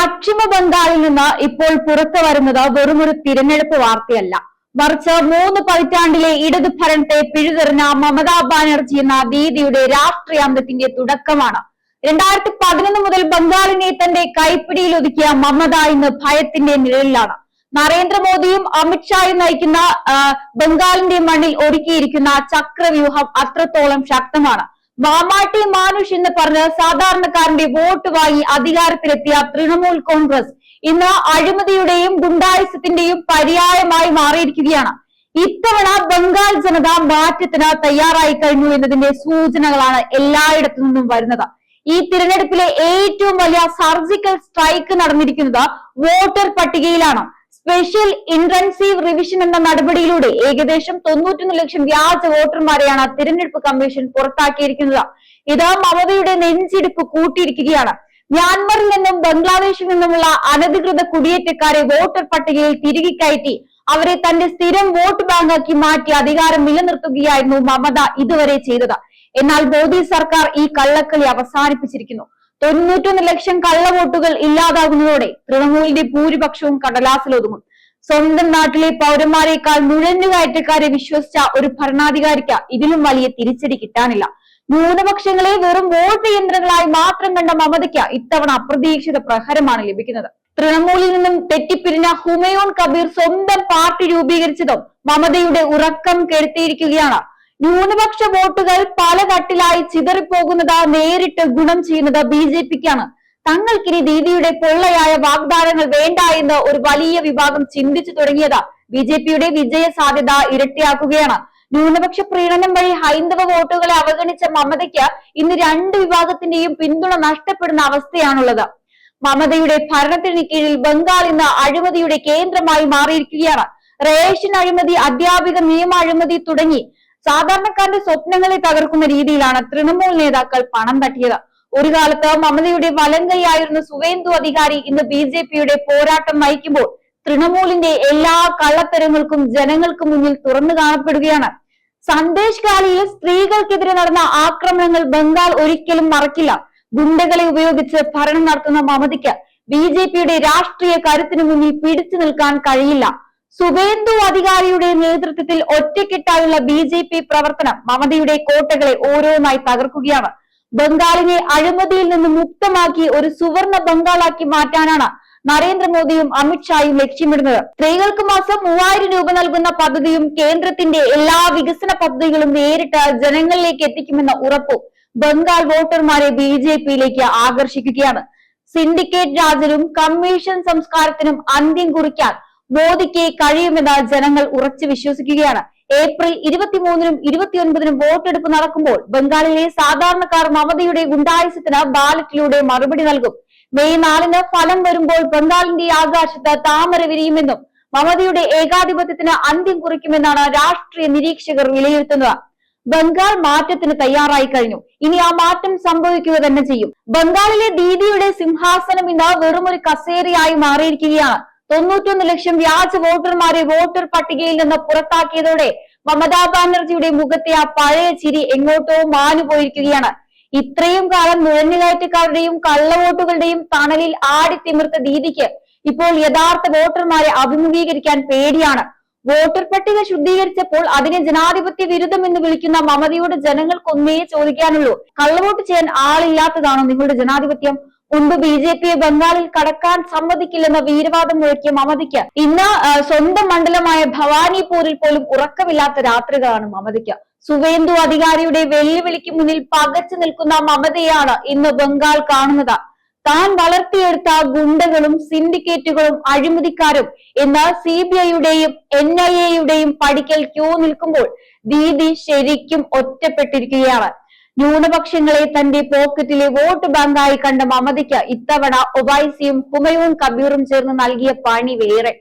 പശ്ചിമ ബംഗാളിൽ നിന്ന് ഇപ്പോൾ പുറത്തു വരുന്നത് വെറുമൊരു തിരഞ്ഞെടുപ്പ് വാർത്തയല്ല, മറിച്ച് 3 പതിറ്റാണ്ടിലെ ഇടതു ഭരണത്തെ പിഴുതെറിഞ്ഞ മമതാ ബാനർജി എന്ന ദീദിയുടെ രാഷ്ട്രീയാന്തത്തിന്റെ തുടക്കമാണ്. 2011 മുതൽ ബംഗാളിനെ തന്റെ കൈപ്പിടിയിൽ ഒതുക്കിയ മമത ഇന്ന് ഭയത്തിന്റെ നിഴലിലാണ്. നരേന്ദ്രമോദിയും അമിത്ഷായും നയിക്കുന്ന ബംഗാളിന്റെ മണ്ണിൽ ഒരുക്കിയിരിക്കുന്ന ചക്രവ്യൂഹം അത്രത്തോളം ശക്തമാണ്. മാമാട്ടി മാനുഷ് എന്ന് പറഞ്ഞ് സാധാരണക്കാരന്റെ വോട്ട് വാങ്ങി അധികാരത്തിലെത്തിയ തൃണമൂൽ കോൺഗ്രസ് ഇന്ന് അഴിമതിയുടെയും ഗുണ്ടായിസത്തിന്റെയും പര്യായമായി മാറിയിരിക്കുകയാണ്. ഇത്തവണ ബംഗാൾ ജനത മാറ്റത്തിന് തയ്യാറായി കഴിഞ്ഞു എന്നതിന്റെ സൂചനകളാണ് എല്ലായിടത്തു നിന്നും വരുന്നത്. ഈ തിരഞ്ഞെടുപ്പിലെ ഏറ്റവും വലിയ സർജിക്കൽ സ്ട്രൈക്ക് നടന്നിരിക്കുന്നത് വോട്ടർ പട്ടികയിലാണ്. സ്പെഷ്യൽ ഇന്റൻസീവ് റിവിഷൻ എന്ന നടപടിയിലൂടെ ഏകദേശം 91 ലക്ഷം വ്യാജ വോട്ടർമാരെയാണ് തിരഞ്ഞെടുപ്പ് കമ്മീഷൻ പുറത്താക്കിയിരിക്കുന്നത്. ഇത് മമതയുടെ നെഞ്ചിടിപ്പ് കൂട്ടിയിരിക്കുകയാണ്. മ്യാൻമറിൽ നിന്നും ബംഗ്ലാദേശിൽ നിന്നുമുള്ള അനധികൃത കുടിയേറ്റക്കാരെ വോട്ടർ പട്ടികയിൽ തിരികെ കയറ്റി അവരെ തന്റെ സ്ഥിരം വോട്ട് ബാങ്കാക്കി മാറ്റി അധികാരം നിലനിർത്തുകയായിരുന്നു മമത ഇതുവരെ ചെയ്തത്. എന്നാൽ മോദി സർക്കാർ ഈ കള്ളക്കളി അവസാനിപ്പിച്ചിരിക്കുന്നു. 91 ലക്ഷം കള്ളവോട്ടുകൾ ഇല്ലാതാകുന്നതോടെ തൃണമൂലിന്റെ ഭൂരിപക്ഷവും കടലാസിലൊതുങ്ങും. സ്വന്തം നാട്ടിലെ പൗരന്മാരെക്കാൾ നുഴഞ്ഞുകയറ്റക്കാരെ വിശ്വസിച്ച ഒരു ഭരണാധികാരിക്ക് ഇതിലും വലിയ തിരിച്ചടി കിട്ടാനില്ല. ന്യൂനപക്ഷങ്ങളെ വെറും വോട്ട് യന്ത്രങ്ങളായി മാത്രം കണ്ട മമതയ്ക്ക് ഇത്തവണ അപ്രതീക്ഷിത പ്രഹരമാണ് ലഭിക്കുന്നത്. തൃണമൂലിൽ നിന്നും തെറ്റിപ്പിരിഞ്ഞ ഹുമയൂൺ കബീർ സ്വന്തം പാർട്ടി രൂപീകരിച്ചതും മമതയുടെ ഉറക്കം കെടുത്തിയിരിക്കുകയാണ്. ന്യൂനപക്ഷ വോട്ടുകൾ പല തട്ടിലായി ചിതറിപ്പോകുന്നത് നേരിട്ട് ഗുണം ചെയ്യുന്നത് BJPക്കാണ്. തങ്ങൾക്കിനി ദീദിയുടെ പൊള്ളയായ വാഗ്ദാനങ്ങൾ വേണ്ട എന്ന് ഒരു വലിയ വിഭാഗം ചിന്തിച്ചു തുടങ്ങിയത് BJPയുടെ വിജയ സാധ്യത ഇരട്ടിയാക്കുകയാണ്. ന്യൂനപക്ഷ പ്രീണനം വഴി ഹൈന്ദവ വോട്ടുകളെ അവഗണിച്ച മമതയ്ക്ക് ഇന്ന് 2 വിഭാഗത്തിന്റെയും പിന്തുണ നഷ്ടപ്പെടുന്ന അവസ്ഥയാണുള്ളത്. മമതയുടെ ഭരണത്തിന് കീഴിൽ ബംഗാൾ ഇന്ന് അഴിമതിയുടെ കേന്ദ്രമായി മാറിയിരിക്കുകയാണ്. റേഷൻ അഴിമതി, അധ്യാപിക നിയമ അഴിമതി തുടങ്ങി സാധാരണക്കാരുടെ സ്വപ്നങ്ങളെ തകർക്കുന്ന രീതിയിലാണ് തൃണമൂൽ നേതാക്കൾ പണം തട്ടിയത്. ഒരു കാലത്ത് മമതയുടെ വലങ്കൈയായിരുന്ന സുവേന്ദു അധികാരി ഇന്ന് BJPയുടെ പോരാട്ടം നയിക്കുമ്പോൾ തൃണമൂലിന്റെ എല്ലാ കള്ളത്തരങ്ങൾക്കും ജനങ്ങൾക്ക് മുന്നിൽ തുറന്നു കാണപ്പെടുകയാണ്. സന്ദേശ് ഗാലിയിൽ സ്ത്രീകൾക്കെതിരെ നടന്ന ആക്രമണങ്ങൾ ബംഗാൾ ഒരിക്കലും മറക്കില്ല. ഗുണ്ടകളെ ഉപയോഗിച്ച് ഭരണം നടത്തുന്ന മമതയ്ക്ക് BJPയുടെ രാഷ്ട്രീയ കരുത്തിനു മുന്നിൽ പിടിച്ചു നിൽക്കാൻ കഴിയില്ല. സുവേന്ദു അധികാരിയുടെ നേതൃത്വത്തിൽ ഒറ്റക്കെട്ടായുള്ള BJP പ്രവർത്തനം മമതയുടെ കോട്ടകളെ ഓരോന്നായി തകർക്കുകയാണ്. ബംഗാളിനെ അഴിമതിയിൽ നിന്ന് മുക്തമാക്കി ഒരു സുവർണ ബംഗാളാക്കി മാറ്റാനാണ് നരേന്ദ്രമോദിയും അമിത്ഷായും ലക്ഷ്യമിടുന്നത്. സ്ത്രീകൾക്ക് മാസം 3000 രൂപ നൽകുന്ന പദ്ധതിയും കേന്ദ്രത്തിന്റെ എല്ലാ വികസന പദ്ധതികളും നേരിട്ട് ജനങ്ങളിലേക്ക് എത്തിക്കുമെന്ന ഉറപ്പും ബംഗാൾ വോട്ടർമാരെ BJPയിലേക്ക് ആകർഷിക്കുകയാണ്. സിൻഡിക്കേറ്റ് രാജിനും കമ്മീഷൻ സംസ്കാരത്തിനും അന്ത്യം കുറിക്കാൻ മോദിക്ക് കഴിയുമെന്ന് ജനങ്ങൾ ഉറച്ചു വിശ്വസിക്കുകയാണ്. ഏപ്രിൽ 23-നും 29-നും വോട്ടെടുപ്പ് നടക്കുമ്പോൾ ബംഗാളിലെ സാധാരണക്കാർ മമതയുടെ ഗുണ്ടായുസത്തിന് ബാലറ്റിലൂടെ മറുപടി നൽകും. മെയ് 4-ന് ഫലം വരുമ്പോൾ ബംഗാളിന്റെ ആകാശത്ത് താമര വിരിയുമെന്നും മമതയുടെ ഏകാധിപത്യത്തിന് അന്ത്യം കുറിക്കുമെന്നാണ് രാഷ്ട്രീയ നിരീക്ഷകർ വിലയിരുത്തുന്നത്. ബംഗാൾ മാറ്റത്തിന് തയ്യാറായി കഴിഞ്ഞു. ഇനി ആ മാറ്റം സംഭവിക്കുക തന്നെ ചെയ്യും. ബംഗാളിലെ ദീദിയുടെ സിംഹാസനം ഇന്ന് വെറുമൊരു കസേരയായി മാറിയിരിക്കുകയാണ്. 91 ലക്ഷം വ്യാജ വോട്ടർമാരെ വോട്ടർ പട്ടികയിൽ നിന്ന് പുറത്താക്കിയതോടെ മമതാ ബാനർജിയുടെ മുഖത്തെ ആ പഴയ ചിരി എങ്ങോട്ടോ മാഞ്ഞുപോയിരിക്കുകയാണ്. ഇത്രയും കാലം നുഴഞ്ഞുകയറ്റക്കാരുടെയും കള്ളവോട്ടുകളുടെയും തണലിൽ ആടിത്തിമിർത്ത ദീദിക്ക് ഇപ്പോൾ യഥാർത്ഥ വോട്ടർമാരെ അഭിമുഖീകരിക്കാൻ പേടിയാണ്. വോട്ടർ പട്ടിക ശുദ്ധീകരിച്ചപ്പോൾ അതിനെ ജനാധിപത്യ വിരുദ്ധം എന്ന് വിളിക്കുന്ന മമതയോട് ജനങ്ങൾക്കൊന്നേ ചോദിക്കാനുള്ളൂ: കള്ളവോട്ട് ചെയ്യാൻ ആളില്ലാത്തതാണോ നിങ്ങളുടെ ജനാധിപത്യം? മുൻപ് BJPയെ ബംഗാളിൽ കടക്കാൻ സമ്മതിക്കില്ലെന്ന വീരവാദം മുഴക്കിയ മമതയ്ക്ക് ഇന്ന് സ്വന്തം മണ്ഡലമായ ഭവാനിപൂരിൽ പോലും ഉറക്കമില്ലാത്ത രാത്രികളാണ് മമതയ്ക്ക്. സുവേന്ദു അധികാരിയുടെ വെല്ലുവിളിക്ക് മുന്നിൽ പകച്ചു നിൽക്കുന്ന മമതയാണ് ഇന്ന് ബംഗാൾ കാണുന്നത്. താൻ വളർത്തിയെടുത്ത ഗുണ്ടകളും സിൻഡിക്കേറ്റുകളും അഴിമതിക്കാരും ഇന്ന് CBIയുടെയും NIAയുടെയും പടിക്കൽ ക്യൂ നിൽക്കുമ്പോൾ ദീദി ശരിക്കും ഒറ്റപ്പെട്ടിരിക്കുകയാണ്. ന്യൂനപക്ഷങ്ങളെ തന്റെ പോക്കറ്റിലെ വോട്ട് ബാങ്കായി കണ്ട മമതയ്ക്ക് ഇത്തവണ ഒവൈസിയും ഹുമയൂൺ കബീറും ചേർന്ന് നൽകിയ പണി വേറെ.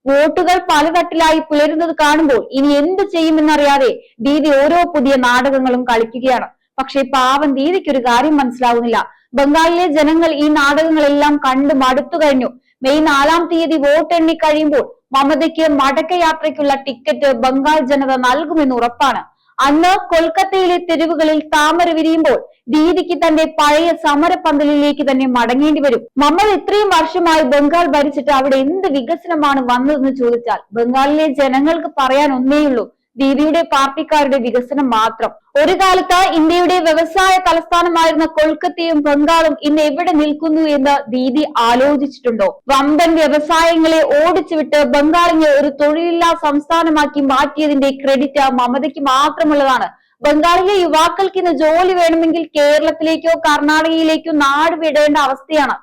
വോട്ടുകൾ പലതട്ടിലായി പുലരുന്നത് കാണുമ്പോൾ ഇനി എന്ത് ചെയ്യുമെന്നറിയാതെ ദീദി ഓരോ പുതിയ നാടകങ്ങളും കളിക്കുകയാണ്. പക്ഷെ പാവം ദീദിക്കൊരു കാര്യം മനസ്സിലാവുന്നില്ല. ബംഗാളിലെ ജനങ്ങൾ ഈ നാടകങ്ങളെല്ലാം കണ്ടു മടുത്തു കഴിഞ്ഞു. മെയ് 4-ാം തീയതി വോട്ട് എണ്ണി കഴിയുമ്പോൾ മമതയ്ക്ക് മടക്കയാത്രയ്ക്കുള്ള ടിക്കറ്റ് ബംഗാൾ ജനത നൽകുമെന്ന് ഉറപ്പാണ്. അന്ന് കൊൽക്കത്തയിലെ തെരുവുകളിൽ താമര വിരിയുമ്പോൾ ദീദിക്ക് തന്റെ പഴയ സമരപന്തലിലേക്ക് തന്നെ മടങ്ങേണ്ടി വരും. മമത ഇത്രയും വർഷമായി ബംഗാൾ ഭരിച്ചിട്ട് അവിടെ എന്ത് വികസനമാണ് വന്നതെന്ന് ചോദിച്ചാൽ ബംഗാളിലെ ജനങ്ങൾക്ക് പറയാൻ ഒന്നേയുള്ളൂ, ദീദിയുടെ പാർട്ടിക്കാരുടെ വികസനം മാത്രം. ഒരു കാലത്ത് ഇന്ത്യയുടെ വ്യവസായ തലസ്ഥാനമായിരുന്ന കൊൽക്കത്തയും ബംഗാളും ഇന്ന് എവിടെ നിൽക്കുന്നു എന്ന് ദീദി ആലോചിച്ചിട്ടുണ്ടോ? വമ്പൻ വ്യവസായങ്ങളെ ഓടിച്ചുവിട്ട് ബംഗാളിനെ ഒരു തൊഴിലില്ലാ സംസ്ഥാനമാക്കി മാറ്റിയതിന്റെ ക്രെഡിറ്റ് മമതയ്ക്ക് മാത്രമുള്ളതാണ്. ബംഗാളിലെ യുവാക്കൾക്ക് ഇന്ന് ജോലി വേണമെങ്കിൽ കേരളത്തിലേക്കോ കർണാടകയിലേക്കോ നാട് വിടേണ്ട അവസ്ഥയാണ്.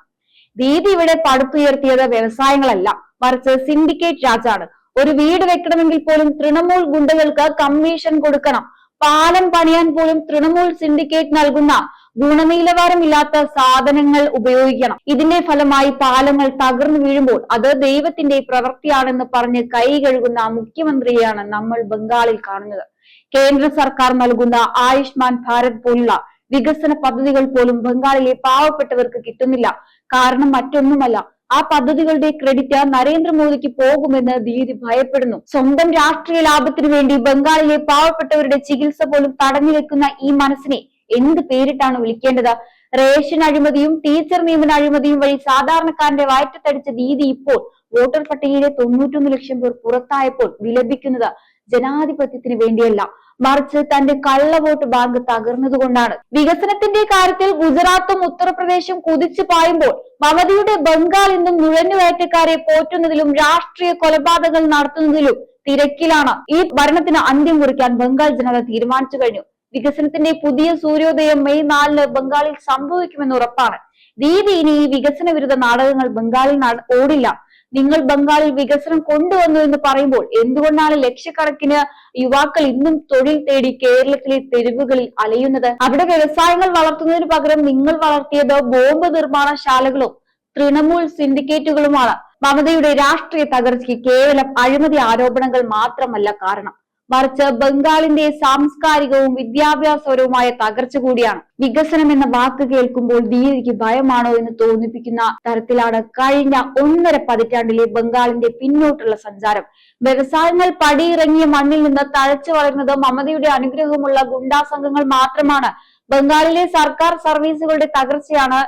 ദീദി ഇവിടെ പടുത്തുയർത്തിയത് വ്യവസായങ്ങളല്ല, മറിച്ച് സിൻഡിക്കേറ്റ് രാജാണ്. ഒരു വീട് വെക്കണമെങ്കിൽ പോലും തൃണമൂൽ ഗുണ്ടകൾക്ക് കമ്മീഷൻ കൊടുക്കണം. പാലം പണിയാൻ പോലും തൃണമൂൽ സിൻഡിക്കേറ്റ് നൽകുന്ന ഗുണനിലവാരമില്ലാത്ത സാധനങ്ങൾ ഉപയോഗിക്കണം. ഇതിന്റെ ഫലമായി പാലങ്ങൾ തകർന്നു വീഴുമ്പോൾ അത് ദൈവത്തിന്റെ പ്രവൃത്തിയാണെന്ന് പറഞ്ഞ് കൈ കഴുകുന്ന മുഖ്യമന്ത്രിയെയാണ് നമ്മൾ ബംഗാളിൽ കാണുന്നത്. കേന്ദ്ര സർക്കാർ നൽകുന്ന ആയുഷ്മാൻ ഭാരത് പോലുള്ള വികസന പദ്ധതികൾ പോലും ബംഗാളിലെ പാവപ്പെട്ടവർക്ക് കിട്ടുന്നില്ല. കാരണം മറ്റൊന്നുമല്ല, ആ പദ്ധതികളുടെ ക്രെഡിറ്റ് നരേന്ദ്രമോദിക്ക് പോകുമെന്ന് ദീദി ഭയപ്പെടുന്നു. സ്വന്തം രാഷ്ട്രീയ ലാഭത്തിനു വേണ്ടി ബംഗാളിലെ പാവപ്പെട്ടവരുടെ ചികിത്സ പോലും തടഞ്ഞു വെക്കുന്ന ഈ മനസ്സിനെ എന്ത് പേരിട്ടാണ് വിളിക്കേണ്ടത്? റേഷൻ അഴിമതിയും ടീച്ചർ നിയമന അഴിമതിയും വഴി സാധാരണക്കാരന്റെ വയറ്റത്തടിച്ച ദീദി ഇപ്പോൾ വോട്ടർ പട്ടികയിലെ 91 ലക്ഷം പേർ പുറത്തായപ്പോൾ വിലപിക്കുന്നത് ജനാധിപത്യത്തിന് വേണ്ടിയല്ല, മറിച്ച് തന്റെ കള്ളവോട്ട് ബാങ്ക് തകർന്നതുകൊണ്ടാണ്. വികസനത്തിന്റെ കാര്യത്തിൽ ഗുജറാത്തും ഉത്തർപ്രദേശും കുതിച്ചു പായുമ്പോൾ മമതയുടെ ബംഗാൾ ഇന്നും നുഴഞ്ഞുകയറ്റക്കാരെ പോറ്റുന്നതിലും രാഷ്ട്രീയ കൊലപാതകങ്ങൾ നടത്തുന്നതിലും തിരക്കിലാണ്. ഈ ഭരണത്തിന് അന്ത്യം കുറിക്കാൻ ബംഗാൾ ജനത തീരുമാനിച്ചു കഴിഞ്ഞു. വികസനത്തിന്റെ പുതിയ സൂര്യോദയം മെയ് 4 ബംഗാളിൽ സംഭവിക്കുമെന്ന് ഉറപ്പാണ്. ദീദി ഇനി ഈ വികസന വിരുദ്ധ നാടകങ്ങൾ ബംഗാളിൽ ഓടില്ല. നിങ്ങൾ ബംഗാളിൽ വികസനം കൊണ്ടുവന്നു എന്ന് പറയുമ്പോൾ എന്തുകൊണ്ടാണ് ലക്ഷക്കണക്കിന് യുവാക്കൾ ഇന്നും തൊഴിൽ തേടി കേരളത്തിലെ തെരുവുകളിൽ അലയുന്നത്? അവിടെ വ്യവസായങ്ങൾ വളർത്തുന്നതിന് പകരം നിങ്ങൾ വളർത്തിയത് ബോംബ് നിർമ്മാണശാലകളും തൃണമൂൽ സിൻഡിക്കേറ്റുകളുമാണ്. മമതയുടെ രാഷ്ട്രീയ തകർച്ചയ്ക്ക് കേവലം അഴിമതി ആരോപണങ്ങൾ മാത്രമല്ല കാരണം, മറിച്ച് ബംഗാളിന്റെ സാംസ്കാരികവും വിദ്യാഭ്യാസപരവുമായ തകർച്ച കൂടിയാണ്. വികസനം എന്ന വാക്ക് കേൾക്കുമ്പോൾ ദീദിക്ക് ഭയമാണോ എന്ന് തോന്നിപ്പിക്കുന്ന തരത്തിലാണ് കഴിഞ്ഞ 1.5 പതിറ്റാണ്ടിലെ ബംഗാളിന്റെ പിന്നോട്ടുള്ള സഞ്ചാരം. വ്യവസായങ്ങൾ പടിയിറങ്ങിയ മണ്ണിൽ നിന്ന് തഴച്ചു വളർന്നത് മമതയുടെ അനുഗ്രഹമുള്ള ഗുണ്ടാ സംഘങ്ങൾ മാത്രമാണ്. ബംഗാളിലെ സർക്കാർ സർവീസുകളുടെ തകർച്ചയാണ്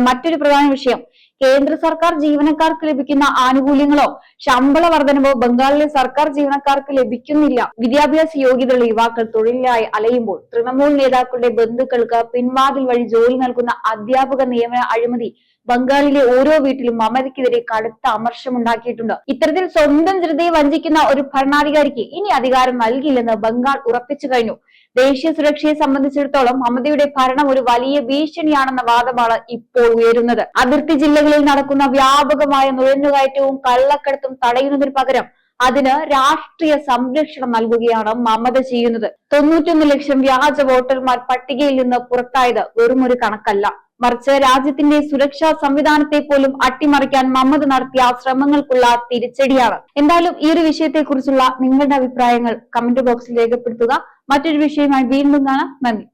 മറ്റൊരു പ്രധാന വിഷയം. കേന്ദ്ര സർക്കാർ ജീവനക്കാർക്ക് ലഭിക്കുന്ന ആനുകൂല്യങ്ങളോ ശമ്പള വർധനവോ ബംഗാളിലെ സർക്കാർ ജീവനക്കാർക്ക് ലഭിക്കുന്നില്ല. വിദ്യാഭ്യാസ യോഗ്യതയുള്ള യുവാക്കൾ തൊഴിലിനായി അലയുമ്പോൾ തൃണമൂൽ നേതാക്കളുടെ ബന്ധുക്കൾക്ക് പിൻവാതിൽ വഴി ജോലി നൽകുന്ന അധ്യാപക നിയമന അഴിമതി ബംഗാളിലെ ഓരോ വീട്ടിലും മമതയ്ക്കെതിരെ കടുത്ത അമർഷമുണ്ടാക്കിയിട്ടുണ്ട്. ഇത്തരത്തിൽ സ്വന്തം ജനതയെ വഞ്ചിക്കുന്ന ഒരു ഭരണാധികാരിക്ക് ഇനി അധികാരം നൽകില്ലെന്ന് ബംഗാൾ ഉറപ്പിച്ചു കഴിഞ്ഞു. ദേശീയ സുരക്ഷയെ സംബന്ധിച്ചിടത്തോളം മമതയുടെ ഭരണം ഒരു വലിയ ഭീഷണിയാണെന്ന വാദമാണ് ഇപ്പോൾ ഉയരുന്നത്. അതിർത്തി ജില്ലകളിൽ നടക്കുന്ന വ്യാപകമായ നുഴഞ്ഞുകയറ്റവും കള്ളക്കടത്തും തടയുന്നതിന് പകരം അതിന് രാഷ്ട്രീയ സംരക്ഷണം നൽകുകയാണ് മമത ചെയ്യുന്നത്. 91 ലക്ഷം വ്യാജ വോട്ടർമാർ പട്ടികയിൽ നിന്ന് പുറത്തായത് വെറുമൊരു കണക്കല്ല, മറിച്ച് രാജ്യത്തിന്റെ സുരക്ഷാ സംവിധാനത്തെ പോലും അട്ടിമറിക്കാൻ മമത നടത്തിയ ശ്രമങ്ങൾക്കുള്ള തിരിച്ചടിയാണ്. എന്തായാലും ഈ ഒരു വിഷയത്തെ കുറിച്ചുള്ള നിങ്ങളുടെ അഭിപ്രായങ്ങൾ കമന്റ് ബോക്സിൽ രേഖപ്പെടുത്തുക. മറ്റൊരു വിഷയമായി വീണ്ടും കാണാം. നന്ദി.